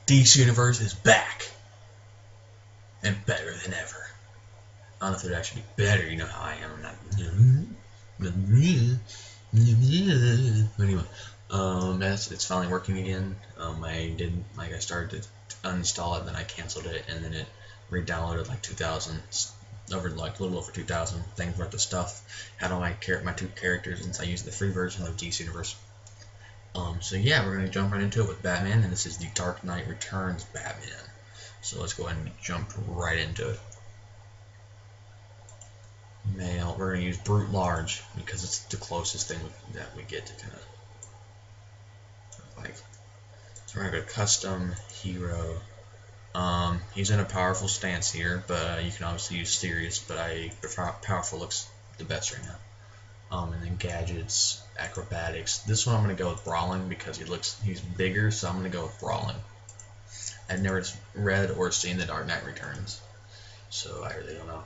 DC Universe is back and better than ever. I don't know if it'd actually be better. You know how I am. I'm not. But anyway, it's finally working again. I started to uninstall it, then I canceled it, and then it re-downloaded like 2,000 over like a little over 2,000 things worth of stuff. Had all my two characters since I used the free version of DC Universe. So yeah, we're gonna jump right into it with Batman, and this is the Dark Knight Returns Batman. So let's go ahead and jump right into it. Male, we're gonna use Brute Large because it's the closest thing that we get to kind of like. So we're gonna go Custom Hero. He's in a powerful stance here, but you can obviously use Serious, but I prefer powerful looks the best right now. And then Gadgets, Acrobatics. This one I'm gonna go with Brawling because he's bigger, so I'm gonna go with Brawling. I've never read or seen the Dark Knight Returns, so I really don't know.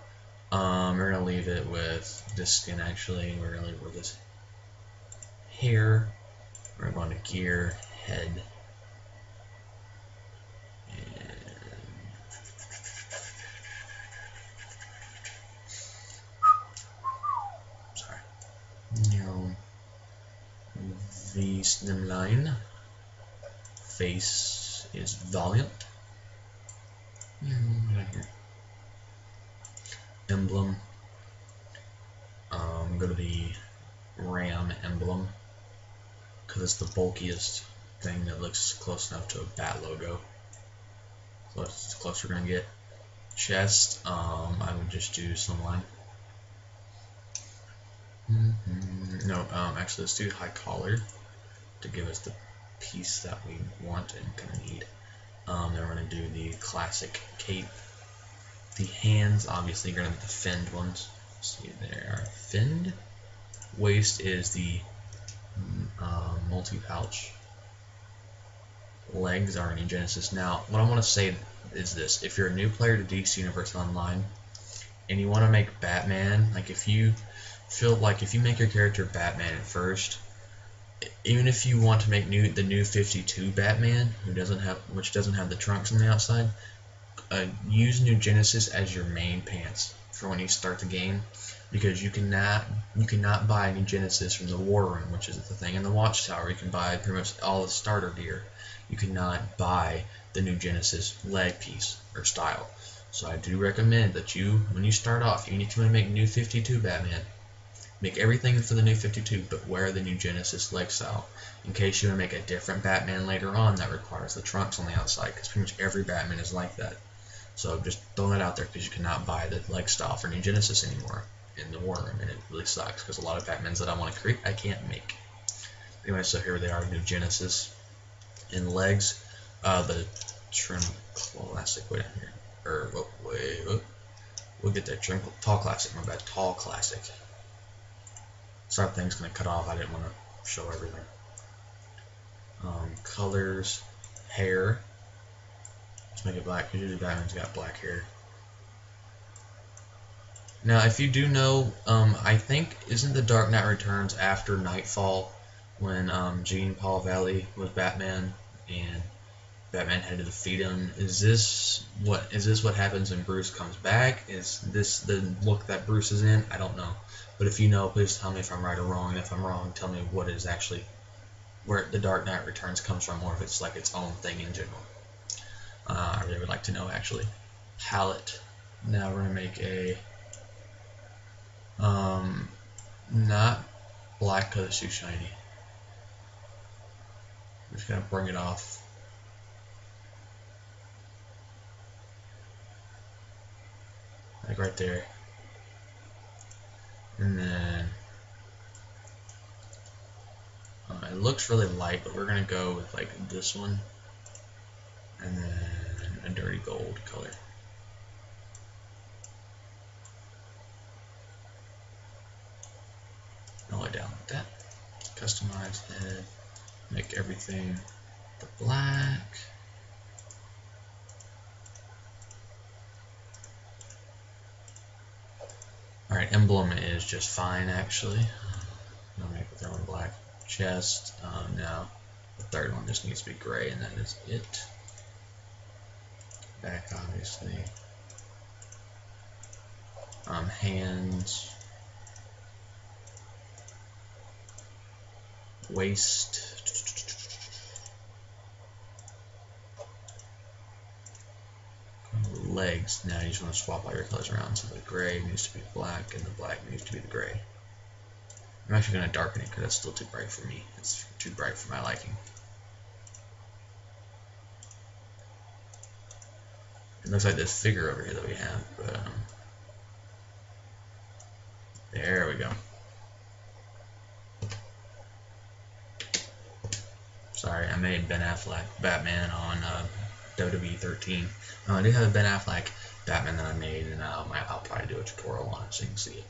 We're gonna leave it with this skin. Actually, we're gonna leave it with this hair. We're going to gear, head, V slimline. Face is Valiant. Right here. Emblem. Go to the Ram emblem because it's the bulkiest thing that looks close enough to a bat logo. So it's the closer we're gonna get. Chest. I would just do slimline. No, actually let's do high collar to give us the piece that we want and kind of need. Then we're going to do the classic cape. The hands, obviously, you're going to have the finned ones. See, there are finned. Waist is the multi-pouch. Legs are in Genesis. Now, what I want to say is this. If you're a new player to DC Universe Online and you want to make Batman, like if you feel like if you make your character Batman at first, even if you want to make the new 52 Batman, which doesn't have the trunks on the outside, use New Genesis as your main pants for when you start the game, because you cannot buy New Genesis from the War Room, which is the thing in the Watchtower. You can buy pretty much all the starter gear. You cannot buy the New Genesis leg piece or style. So I do recommend that when you start off, even if you want to make New 52 Batman, make everything for the New 52, but wear the New Genesis leg style, in case you want to make a different Batman later on that requires the trunks on the outside, because pretty much every Batman is like that. So just throwing that out there, because you cannot buy the leg style for New Genesis anymore in the War Room, and it really sucks, because a lot of Batmans that I want to create, I can't make. Anyway, so here they are, New Genesis. In legs, the Trim Classic, wait down here, we'll get that Trim, Tall Classic, my bad, Tall Classic. Sorry, thing's gonna cut off. I didn't want to show everything. Colors, hair. Let's make it black because usually Batman's got black hair. Now, if you do know, I think isn't the Dark Knight Returns after Nightfall when Jean Paul Valley was Batman and Batman had to defeat him? Is this what happens when Bruce comes back? Is this the look that Bruce is in? I don't know. But if you know, please tell me if I'm right or wrong. And if I'm wrong, tell me what is actually where the Dark Knight Returns comes from, or if it's like its own thing in general. I really would like to know actually. Palette. Now we're gonna make a not black because it's too shiny. I'm just gonna bring it off. Like right there. And then it looks really light, but we're gonna go with like this one, and then a dirty gold color. All the way down like that. Customize head. Make everything the black. Alright, emblem is just fine actually. I'll make the third one black. Chest, now the third one just needs to be gray, and that is it. Back, obviously. Hands. Waist. Legs. Now you just want to swap all your colors around. So the gray needs to be black and the black needs to be the gray. I'm actually going to darken it because that's still too bright for me. It's too bright for my liking. It looks like this figure over here that we have, but there we go. Sorry, I made Ben Affleck Batman on WWE 13. I do have a Ben Affleck Batman that I made, and I'll probably do a tutorial on it so you can see it.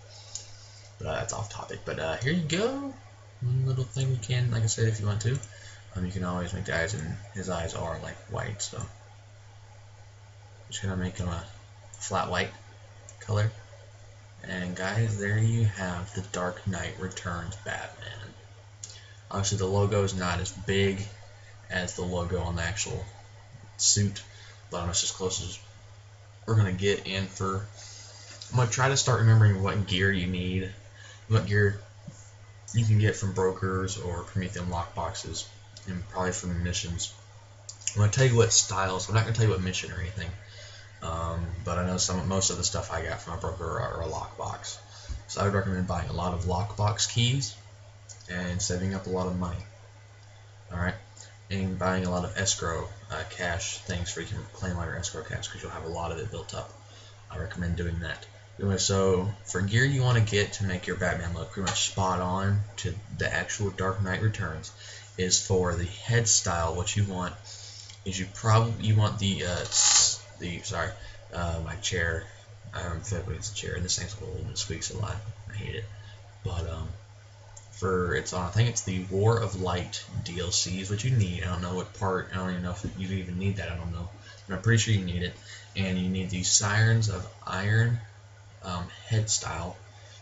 But that's off topic. But here you go. One little thing you can, like I said, if you want to. You can always make the eyes, and his eyes are like white, so just gonna make him a flat white color. And guys, there you have the Dark Knight Returns Batman. Obviously, the logo is not as big as the logo on the actual suit, but it's as close as we're gonna get in for. I'm gonna try to start remembering what gear you need, what gear you can get from brokers or Prometheum lockboxes, and probably from missions. I'm gonna tell you what styles. I'm not gonna tell you what mission or anything, but I know most of the stuff I got from a broker or a lockbox. So I would recommend buying a lot of lockbox keys and saving up a lot of money. Alright, and buying a lot of escrow cash things where you can claim all your escrow cash because you'll have a lot of it built up. I recommend doing that. Anyway, so for gear you want to get to make your Batman look pretty much spot on to the actual Dark Knight Returns is for the head style. What you want is you want the my chair. I don't feel like it's a chair. This thing's old and it squeaks a lot. I hate it. But I think it's the War of Light DLC is what you need. I don't know what part. I don't even know if you even need that. I don't know. But I'm pretty sure you need it. And you need the Sirens of Iron head style.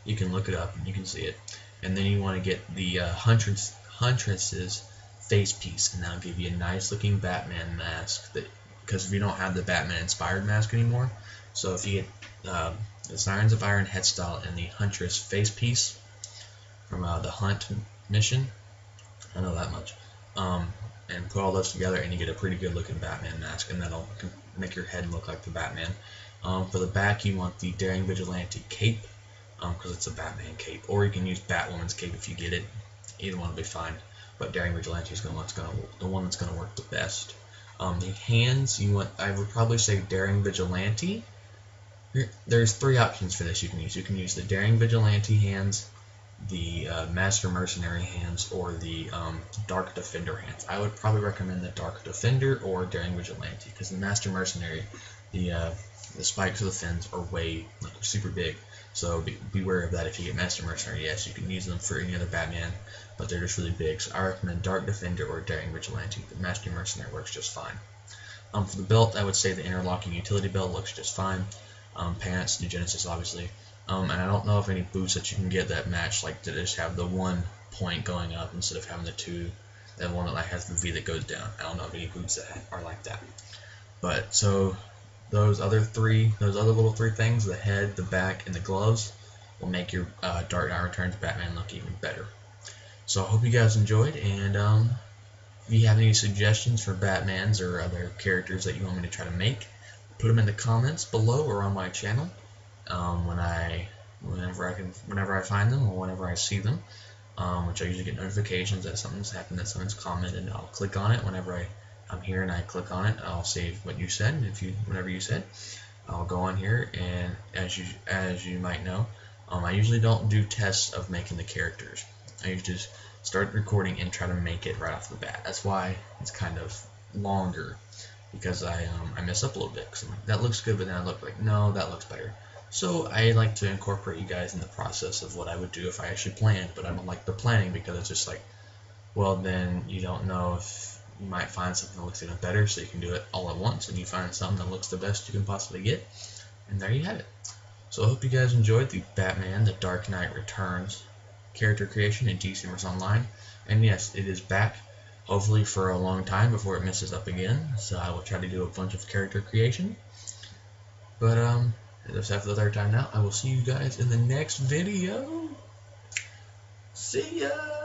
You can look it up and you can see it. And then you want to get the Huntress's face piece, and that'll give you a nice looking Batman mask. Because if you don't have the Batman inspired mask anymore, so if you get the Sirens of Iron head style and the Huntress face piece from the Hunt mission, I know that much, and put all those together and you get a pretty good looking Batman mask, and that'll make your head look like the Batman. For the back you want the Daring Vigilante cape, because it's a Batman cape, or you can use Batwoman's cape if you get it. Either one will be fine, but Daring Vigilante is the one that's going to work the best. The hands, I would probably say Daring Vigilante. There's three options for this you can use. You can use the Daring Vigilante hands, the Master Mercenary hands, or the Dark Defender hands. I would probably recommend the Dark Defender or Daring Vigilante, because the Master Mercenary, the spikes of the fins are super big. So be wary of that. If you get Master Mercenary, yes, you can use them for any other Batman, but they're just really big. So I recommend Dark Defender or Daring Vigilante. The Master Mercenary works just fine. For the belt, I would say the Interlocking Utility Belt looks just fine. Pants, New Genesis, obviously. And I don't know of any boots that you can get that match, like to just have the one point going up instead of having the two, that one that has the V that goes down. I don't know of any boots that are like that. But so those other little three things, the head, the back, and the gloves, will make your Dark Knight Returns Batman look even better. So I hope you guys enjoyed, and if you have any suggestions for Batmans or other characters that you want me to try to make, put them in the comments below or on my channel. Whenever I find them or whenever I see them, which I usually get notifications that something's happened, that someone's commented, and I'll click on it. Whenever I'm here and I click on it, I'll save what you said. And whatever you said, I'll go on here, and as you might know, I usually don't do tests of making the characters. I usually just start recording and try to make it right off the bat. That's why it's kind of longer, because I mess up a little bit. Cause I'm like, that looks good, but then I look like, no, that looks better. So I like to incorporate you guys in the process of what I would do if I actually planned, but I don't like the planning because it's just like, well, then you don't know if you might find something that looks even better, so you can do it all at once, and you find something that looks the best you can possibly get, and there you have it. So I hope you guys enjoyed the Batman, The Dark Knight Returns character creation in DC Universe Online, and yes, it is back. hopefully for a long time before it messes up again. So I will try to do a bunch of character creation. But that's after the third time now. I will see you guys in the next video. See ya!